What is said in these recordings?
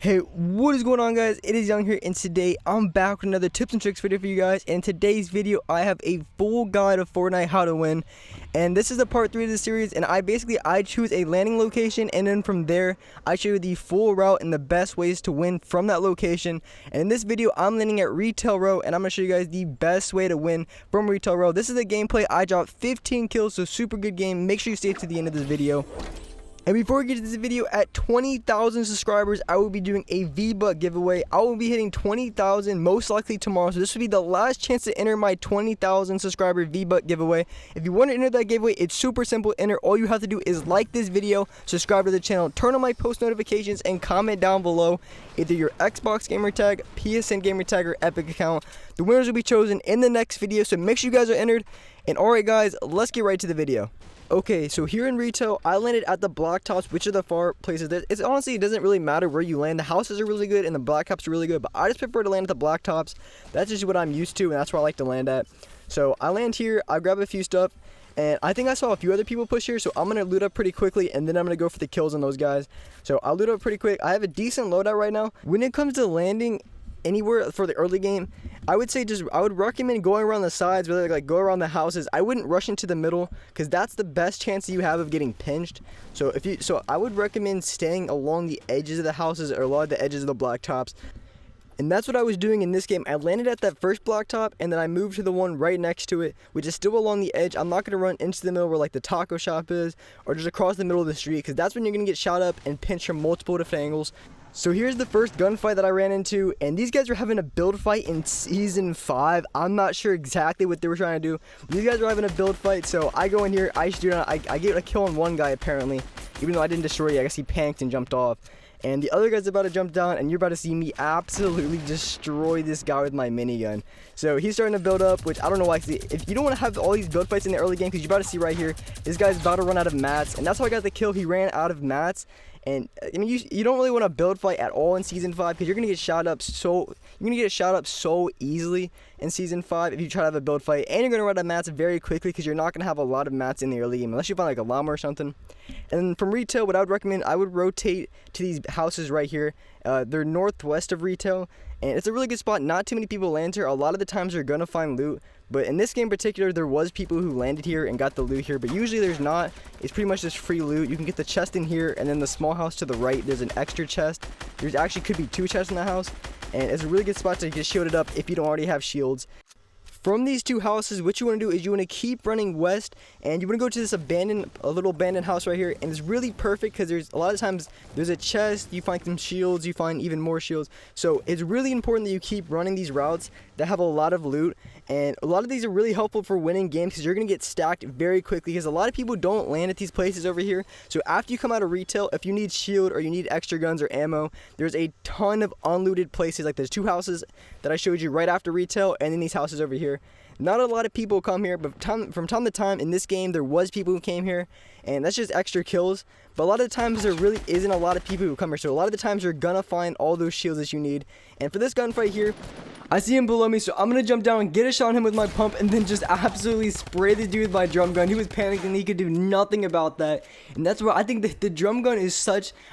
Hey, what is going on, guys? It is Young here, and today I'm back with another tips and tricks video for you guys. And in today's video, I have a full guide of Fortnite how to win, and this is the part 3 of the series. And I choose a landing location, and then from there I show you the full route and the best ways to win from that location. And in this video, I'm landing at Retail Row, and I'm gonna show you guys the best way to win from Retail Row. This is the gameplay. I dropped 15 kills, so super good game. Make sure you stay to the end of this video. And before we get to this video, at 20,000 subscribers, I will be doing a V-Buck giveaway. I will be hitting 20,000 most likely tomorrow. So this will be the last chance to enter my 20,000 subscriber V-Buck giveaway. If you want to enter that giveaway, it's super simple to enter. All you have to do is like this video, subscribe to the channel, turn on my post notifications, and comment down below either your Xbox gamer tag, PSN gamer tag, or Epic account. The winners will be chosen in the next video, so make sure you guys are entered. And alright guys, let's get right to the video. Okay, so here in Retail, I landed at the blacktops, which are the far places. It's honestly, it doesn't really matter where you land. The houses are really good and the blacktops are really good, but I just prefer to land at the blacktops. That's just what I'm used to, and that's where I like to land at. So I land here, I grab a few stuff, and I think I saw a few other people push here, so I'm gonna loot up pretty quickly, and then I'm gonna go for the kills on those guys. So I'll loot up pretty quick. I have a decent loadout right now. When it comes to landing anywhere for the early game, I would say I would recommend going around the sides, whether like go around the houses. I wouldn't rush into the middle because that's the best chance you have of getting pinched. So I would recommend staying along the edges of the houses or along the edges of the blacktops. And that's what I was doing in this game. I landed at that first blacktop, and then I moved to the one right next to it, which is still along the edge. I'm not going to run into the middle where like the taco shop is, or just across the middle of the street, because that's when you're going to get shot up and pinched from multiple different angles. So here's the first gunfight that I ran into, and these guys were having a build fight in Season 5. I'm not sure exactly what they were trying to do. These guys were having a build fight, so I go in here, I get a kill on one guy apparently, even though I didn't destroy it. I guess he panicked and jumped off. And the other guy's about to jump down, and you're about to see me absolutely destroy this guy with my minigun. So he's starting to build up, which I don't know why. If you don't want to have all these build fights in the early game, because you're about to see right here, this guy's about to run out of mats, and that's how I got the kill. He ran out of mats. And I mean, you don't really want to build fight at all in Season 5, because you're gonna get shot up so easily in Season 5 if you try to have a build fight, and you're gonna run out of mats very quickly because you're not gonna have a lot of mats in the early game unless you find like a llama or something. And then from Retail, what I would recommend, I would rotate to these houses right here. They're northwest of Retail, and it's a really good spot. Not too many people land here. A lot of the times you're gonna find loot, but in this game in particular, there was people who landed here and got the loot here, but usually there's not. It's pretty much just free loot. You can get the chest in here, and then the small house to the right, there's an extra chest. There's actually could be 2 chests in the house, and it's a really good spot to get shielded up if you don't already have shields. From these 2 houses, what you want to do is you want to keep running west, and you want to go to this a little abandoned house right here, and it's really perfect because there's a lot of times there's a chest, you find some shields, you find even more shields. So it's really important that you keep running these routes that have a lot of loot, and a lot of these are really helpful for winning games because you're going to get stacked very quickly because a lot of people don't land at these places over here. So after you come out of Retail, if you need shield or you need extra guns or ammo, there's a ton of unlooted places. Like there's 2 houses that I showed you right after Retail, and then these houses over here. Not a lot of people come here, but from time to time in this game, there was people who came here, and that's just extra kills. But a lot of the times, there really isn't a lot of people who come here, so a lot of the times, you're gonna find all those shields that you need. And for this gunfight here, I see him below me, so I'm gonna jump down and get a shot on him with my pump, and then just absolutely spray the dude with my drum gun. He was panicking, and he could do nothing about that. And that's why I think the drum gun is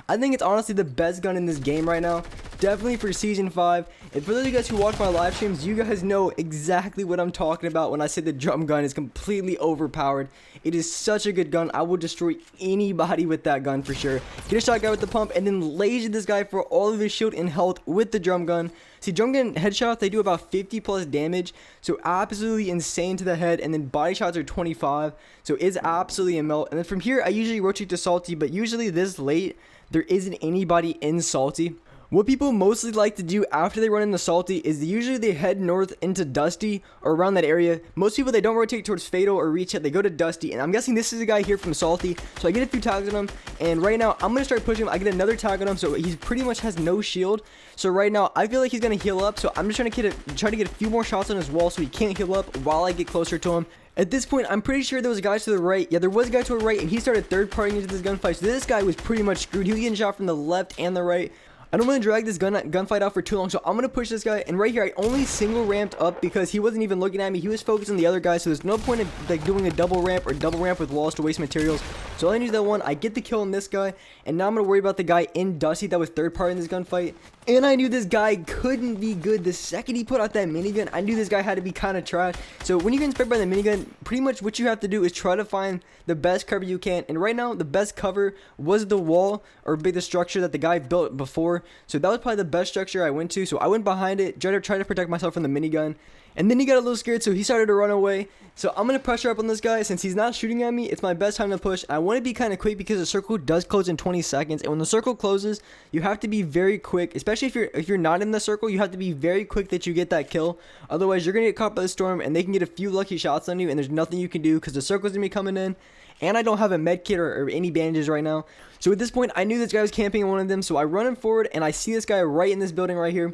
I think it's honestly the best gun in this game right now. Definitely for Season 5. And for those of you guys who watch my live streams, you guys know exactly what I'm talking about when I say the drum gun is completely overpowered. It is such a good gun. I will destroy anybody with that gun for sure. Get a shot guy with the pump, and then laser this guy for all of his shield and health with the drum gun. See, drum gun headshots, they do about 50 plus damage, so absolutely insane to the head, and then body shots are 25, so it's absolutely a melt. And then from here, I usually rotate to Salty, but usually this late, there isn't anybody in Salty. What people mostly like to do after they run into Salty is usually they head north into Dusty or around that area. Most people, they don't rotate towards Fatal or Reach it, they go to Dusty, and I'm guessing this is a guy here from Salty. So I get a few tags on him, and right now I'm going to start pushing him. I get another tag on him, so he pretty much has no shield. So right now I feel like he's going to heal up, so I'm just trying to get a few more shots on his wall so he can't heal up while I get closer to him. At this point, I'm pretty sure there was a guy to the right. Yeah, there was a guy to the right, and he started third-partying into this gunfight. So this guy was pretty much screwed. He was getting shot from the left and the right. I don't want to drag this gunfight out for too long, so I'm going to push this guy. And right here, I only single ramped up because he wasn't even looking at me. He was focused on the other guy, so there's no point of like doing a double ramp or double ramp with walls to waste materials. So I only use that one. I get the kill on this guy, and now I'm going to worry about the guy in Dusty that was third party in this gunfight. And I knew this guy couldn't be good. The second he put out that minigun, I knew this guy had to be kind of trash. So when you get inspired by the minigun, pretty much what you have to do is try to find the best cover you can. And right now, the best cover was the wall or the structure that the guy built before. So that was probably the best structure I went to. So I went behind it, tried to protect myself from the minigun. And then he got a little scared, so he started to run away. So I'm going to pressure up on this guy. Since he's not shooting at me, it's my best time to push. I want to be kind of quick because the circle does close in 20 seconds. And when the circle closes, you have to be very quick. Especially if you're not in the circle, you have to be very quick that you get that kill. Otherwise, you're going to get caught by the storm, and they can get a few lucky shots on you, and there's nothing you can do because the circle's going to be coming in. And I don't have a med kit or any bandages right now. So at this point, I knew this guy was camping in one of them. So I run him forward, and I see this guy right in this building right here.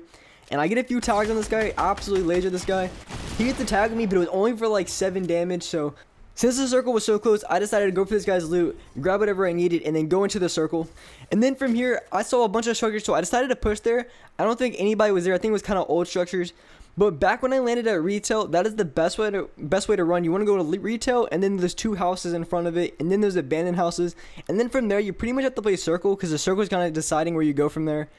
And I get a few tags on this guy, absolutely laser this guy. He hit the tag on me, but it was only for like 7 damage. So since the circle was so close, I decided to go for this guy's loot, grab whatever I needed, and then go into the circle. And then from here, I saw a bunch of structures, so I decided to push there. I don't think anybody was there. I think it was kind of old structures. But back when I landed at retail, that is the best way to run. You want to go to retail, and then there's 2 houses in front of it, and then there's abandoned houses. And then from there, you pretty much have to play circle because the circle is kind of deciding where you go from there.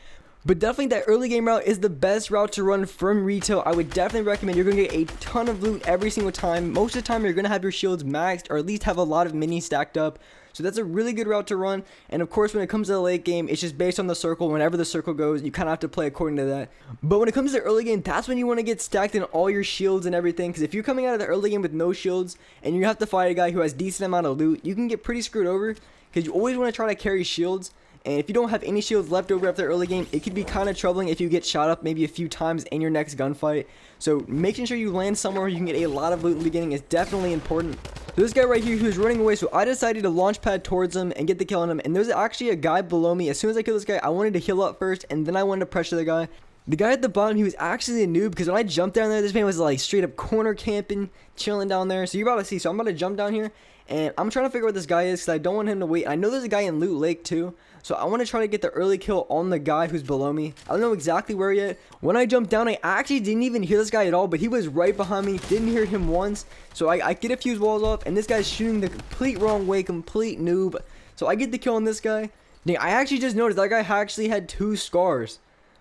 But definitely that early game route is the best route to run from retail. I would definitely recommend. You're going to get a ton of loot every single time. Most of the time, you're going to have your shields maxed or at least have a lot of minis stacked up. So that's a really good route to run. And of course, when it comes to the late game, it's just based on the circle. Whenever the circle goes, you kind of have to play according to that. But when it comes to the early game, that's when you want to get stacked in all your shields and everything. Because if you're coming out of the early game with no shields and you have to fight a guy who has decent amount of loot, you can get pretty screwed over. Because you always want to try to carry shields. And if you don't have any shields left over after the early game, it could be kind of troubling if you get shot up maybe a few times in your next gunfight. So making sure you land somewhere where you can get a lot of loot in the beginning is definitely important. So this guy right here, he was running away, so I decided to launch pad towards him and get the kill on him. And there's actually a guy below me. As soon as I killed this guy, I wanted to heal up first, and then I wanted to pressure the guy. The guy at the bottom, he was actually a noob because when I jumped down there, this man was like straight up corner camping, chilling down there. So you're about to see. So I'm about to jump down here, and I'm trying to figure out what this guy is because I don't want him to wait. I know there's a guy in Loot Lake too. So I want to try to get the early kill on the guy who's below me. I don't know exactly where yet. When I jumped down, I actually didn't even hear this guy at all, but he was right behind me. Didn't hear him once. So I get a few walls off, and this guy's shooting the complete wrong way, complete noob. So I get the kill on this guy. Dang, I actually just noticed that guy actually had 2 scars.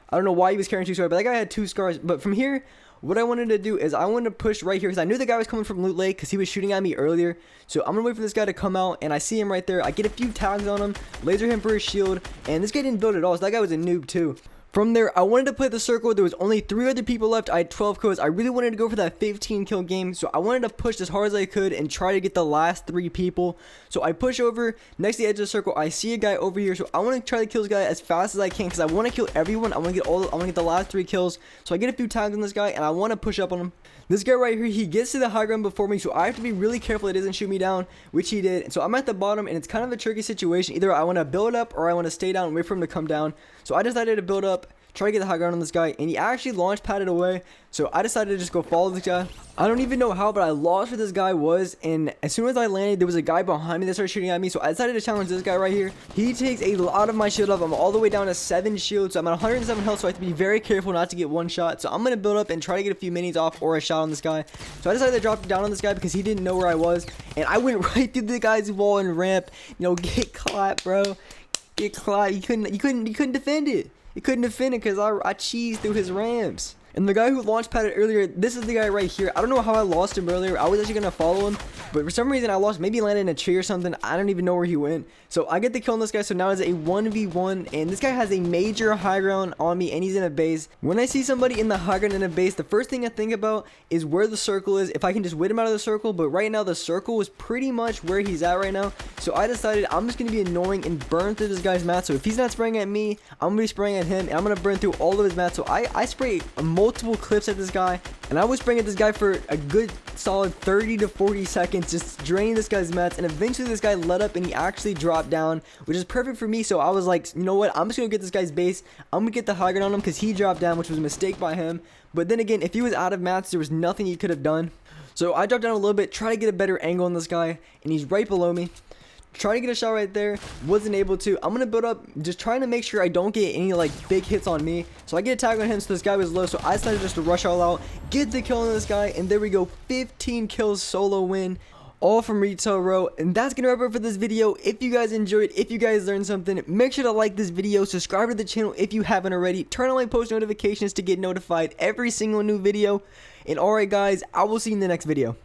I don't know why he was carrying 2 scars, but that guy had 2 scars. But from here, what I wanted to do is I wanted to push right here because I knew the guy was coming from Loot Lake because he was shooting at me earlier. So I'm going to wait for this guy to come out, and I see him right there. I get a few tags on him, laser him for his shield, and this guy didn't build at all, so that guy was a noob too. From there, I wanted to play the circle. There was only 3 other people left. I had 12 kills. I really wanted to go for that 15 kill game. So I wanted to push as hard as I could and try to get the last 3 people. So I push over next to the edge of the circle. I see a guy over here. So I want to try to kill this guy as fast as I can because I want to kill everyone. I want to get the last 3 kills. So I get a few tags on this guy and I want to push up on him. This guy right here, he gets to the high ground before me, so I have to be really careful it doesn't shoot me down, which he did. So I'm at the bottom, and it's kind of a tricky situation. Either I want to build up or I want to stay down and wait for him to come down. So I decided to build up, try to get the high ground on this guy, and he actually launch padded away. So I decided to just go follow this guy. I don't even know how, but I lost where this guy was, and as soon as I landed, there was a guy behind me that started shooting at me. So I decided to challenge this guy right here. He takes a lot of my shield off. I'm all the way down to 7 shields, so I'm at 107 health, so I have to be very careful not to get one shot. So I'm going to build up and try to get a few minis off or a shot on this guy. So I decided to drop down on this guy because he didn't know where I was, and I went right through the guy's wall and ramp. You know, get clapped, bro. Get clapped. You couldn't defend it. He couldn't defend it because I cheesed through his ramps. And the guy who launch padded earlier, this is the guy right here. I don't know how I lost him earlier. I was actually going to follow him, but for some reason I lost. Maybe he landed in a tree or something. I don't even know where he went. So I get the kill on this guy. So now it's a 1v1, and this guy has a major high ground on me, and he's in a base. When I see somebody in the high ground in a base, the first thing I think about is where the circle is. If I can just wait him out of the circle, but right now the circle is pretty much where he's at right now. So I decided I'm just going to be annoying and burn through this guy's mats. So if he's not spraying at me, I'm going to be spraying at him, and I'm going to burn through all of his mats. So I spray multiple clips at this guy, and I was spraying at this guy for a good solid 30 to 40 seconds, just draining this guy's mats, and eventually this guy let up and he actually dropped down, which is perfect for me. So I was like, you know what, I'm just gonna get this guy's base. I'm gonna get the high ground on him because he dropped down, which was a mistake by him. But then again, if he was out of mats, there was nothing he could have done. So I dropped down a little bit, try to get a better angle on this guy, and he's right below me. trying to get a shot right there, wasn't able to. I'm gonna build up, just trying to make sure I don't get any like big hits on me. So I get a tag on him, so this guy was low, so I decided just to rush all out, get the kill on this guy, and there we go, 15 kills solo win, all from retail row. And that's gonna wrap it up for this video. If you guys enjoyed, if you guys learned something, make sure to like this video, subscribe to the channel if you haven't already, turn on my post notifications to get notified every single new video. And alright guys, I will see you in the next video.